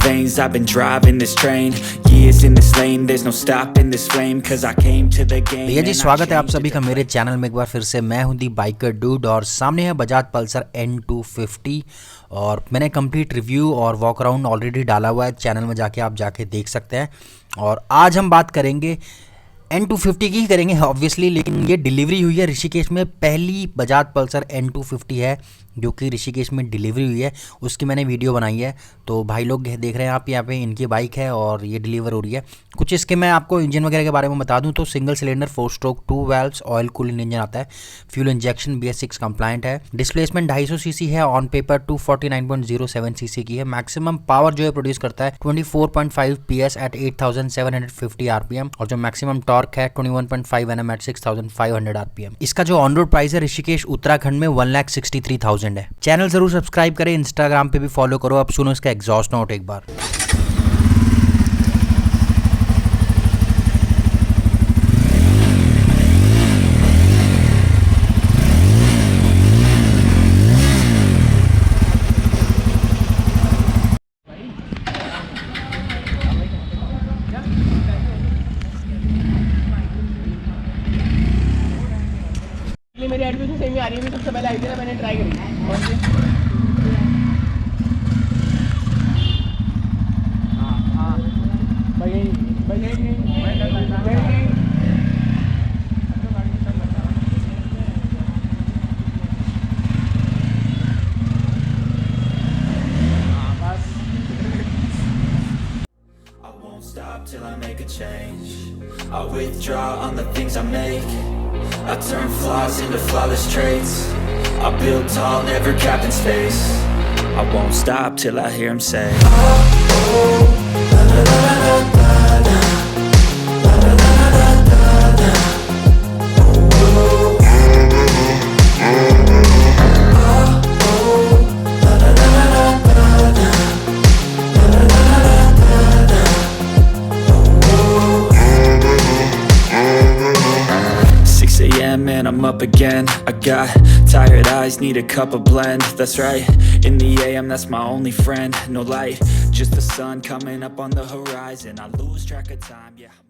veins. I've been driving this train, years in this lane. There's no stopping this flame, cause I came to the game. भैया जी स्वागत है आप सभी का मेरे चैनल में एक बार फिर से। मैं हूं दी बाइकर डूड और सामने है बजाज पल्सर N250 और मैंने कंप्लीट रिव्यू और वॉक अराउंड ऑलरेडी डाला हुआ है चैनल में, जाके देख सकते हैं। और आज हम बात करेंगे N250 की ही करेंगे ऑब्वियसली, लेकिन ये डिलीवरी हुई है ऋषिकेश में। पहली बजाज पल्सर N250 है जो कि ऋषिकेश में डिलीवरी हुई है, उसकी मैंने वीडियो बनाई है। तो भाई लोग देख रहे हैं आप यहाँ पे, इनकी बाइक है और ये डिलीवर हो रही है। कुछ इसके मैं आपको इंजन वगैरह के बारे में बता दूं तो single cylinder 4 stroke 2 valves oil cooling engine आता है। फ्यूल इंजेक्शन BS6 कंप्लाइंट है। डिस्प्लेसमेंट 250 सीसी है, ऑन पेपर 249.07 सीसी की है। मैक्सिमम पावर जो है प्रोड्यूस करता है 24.5 PS एट 8750 RPM और जो मैक्सिमम टॉर्क है 21.5 Nm एट 6500 RPM। इसका जो ऑन रोड प्राइस है ऋषिकेश उत्तराखंड में 1,63,000 है। चैनल जरूर सब्सक्राइब करें, इंस्टाग्राम पे भी फॉलो करो। अब सुनो इसका एग्जॉस्ट नोट एक बार। मेरी एड भी सेम ही आ रही है। सबसे पहले आई थी ना, मैंने ट्राई करी। कौन सी? हाँ भाई I won't stop till I make a change. I withdraw on the things I make. I turn flaws into flawless traits. I build tall, never capped in space. I won't stop till I hear him say, oh, oh, la la la la la la, la la la la la la, oh, oh, oh, la la la la la la, la la la la la, oh, oh. 6 AM and I'm up again. I got tired eyes, need a cup of blend. That's right, in the AM that's my only friend. No light, just the sun coming up on the horizon. I lose track of time, yeah.